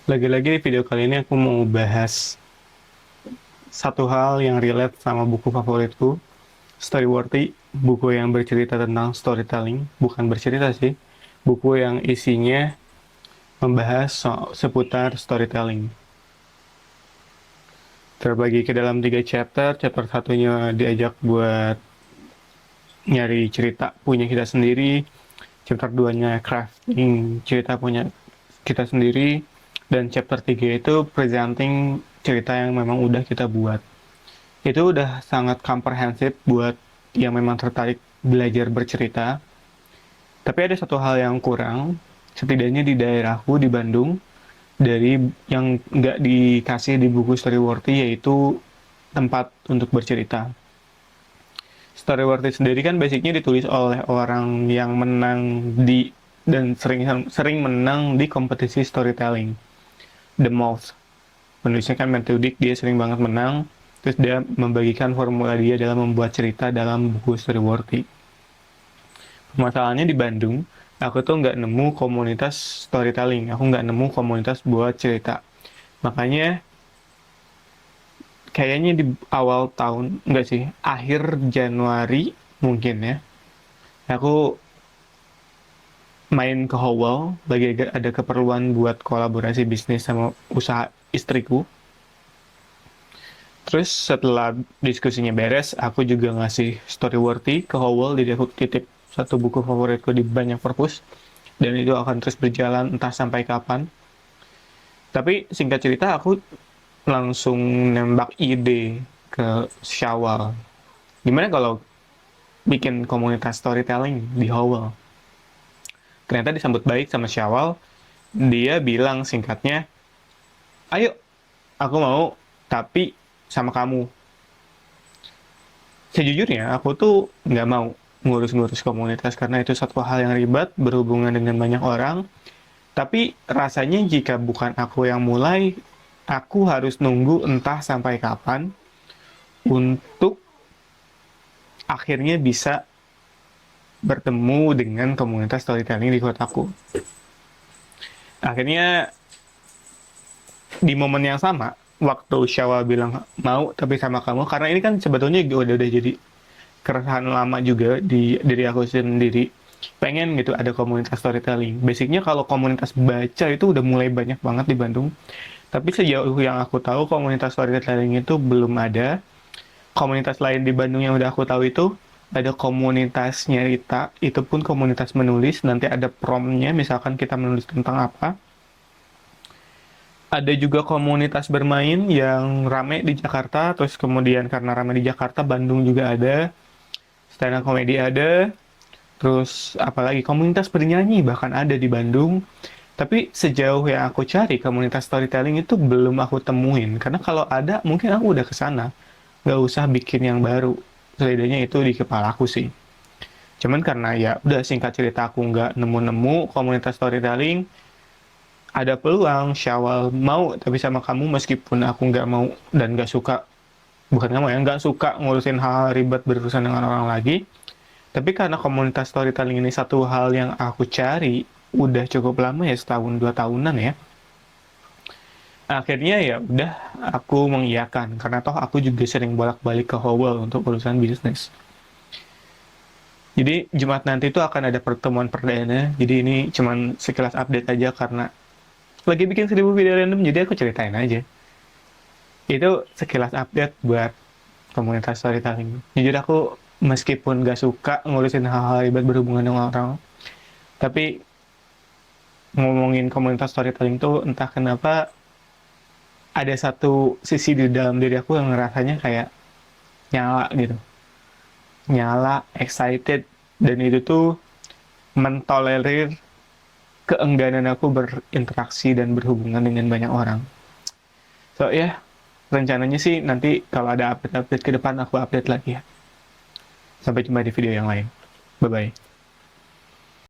Lagi-lagi di video kali ini aku mau bahas satu hal yang relate sama buku favoritku, Storyworthy, buku yang bercerita tentang storytelling, bukan bercerita sih, buku yang isinya membahas seputar storytelling. Terbagi ke dalam 3 chapter, chapter satunya diajak buat nyari cerita punya kita sendiri, chapter 2-nya crafting cerita punya kita sendiri, dan chapter 3 itu presenting cerita yang memang udah kita buat. Itu udah sangat komprehensif buat yang memang tertarik belajar bercerita. Tapi ada satu hal yang kurang, setidaknya di daerahku di Bandung, dari yang nggak dikasih di buku Storyworthy, yaitu tempat untuk bercerita. Storyworthy sendiri kan basicnya ditulis oleh orang yang menang di dan sering sering menang di kompetisi storytelling, The Most. Penulisnya kan Matthew Dick, dia sering banget menang. Terus dia membagikan formula dia dalam membuat cerita dalam buku Storyworthy. Masalahnya di Bandung, aku tuh nggak nemu komunitas storytelling. Aku nggak nemu komunitas buat cerita. Makanya kayaknya di awal tahun, nggak sih, akhir Januari mungkin ya, aku main ke Howell, lagi ada keperluan buat kolaborasi bisnis sama usaha istriku. Terus setelah diskusinya beres, aku juga ngasih Storyworthy ke Howell, jadi aku titip satu buku favoritku di banyak perpus, dan itu akan terus berjalan entah sampai kapan. Tapi singkat cerita, aku langsung nembak ide ke Syawal. Gimana kalau bikin komunitas storytelling di Howell? Ternyata disambut baik sama Syawal, dia bilang singkatnya, ayo, aku mau, tapi sama kamu. Sejujurnya, aku tuh nggak mau ngurus-ngurus komunitas karena itu satu hal yang ribet, berhubungan dengan banyak orang. Tapi rasanya jika bukan aku yang mulai, aku harus nunggu entah sampai kapan untuk akhirnya bisa bertemu dengan komunitas storytelling di kotaku. Akhirnya di momen yang sama, waktu Syawal bilang mau tapi sama kamu, karena ini kan sebetulnya udah jadi keresahan lama juga di diri aku sendiri, pengen gitu ada komunitas storytelling. Basicnya kalau komunitas baca itu udah mulai banyak banget di Bandung, tapi sejauh yang aku tahu komunitas storytelling itu belum ada. Komunitas lain di Bandung yang udah aku tahu itu ada komunitas nyerita, itu pun komunitas menulis, nanti ada promnya, misalkan kita menulis tentang apa. Ada juga komunitas bermain yang rame di Jakarta, terus kemudian karena rame di Jakarta, Bandung juga ada, stand up comedy ada, terus apalagi komunitas bernyanyi bahkan ada di Bandung. Tapi sejauh yang aku cari komunitas storytelling itu belum aku temuin, karena kalau ada mungkin aku udah kesana, nggak usah bikin yang baru. Setidaknya itu di kepala aku sih. Cuman karena ya udah, singkat cerita, aku nggak nemu-nemu komunitas storytelling. Ada peluang Syawal mau tapi sama kamu, meskipun aku nggak mau dan nggak suka, bukan nggak mau ya, nggak suka ngurusin hal ribet berurusan dengan orang lagi. Tapi karena komunitas storytelling ini satu hal yang aku cari udah cukup lama ya, setahun 2 tahunan ya. Akhirnya ya udah, aku mengiyakan karena toh aku juga sering bolak-balik ke Howell untuk urusan bisnis. Jadi Jumat nanti itu akan ada pertemuan perdana. Jadi ini cuman sekilas update aja karena lagi bikin 1000 video random, jadi aku ceritain aja. Itu sekilas update buat komunitas storytelling. Jujur aku meskipun gak suka ngurusin hal-hal ribet berhubungan dengan orang, tapi ngomongin komunitas storytelling tuh entah kenapa ada satu sisi di dalam diri aku yang ngerasanya kayak nyala gitu. Nyala, excited, dan itu tuh mentolerir keengganan aku berinteraksi dan berhubungan dengan banyak orang. So ya, yeah, rencananya sih nanti kalau ada update-update ke depan aku update lagi ya. Sampai jumpa di video yang lain. Bye-bye.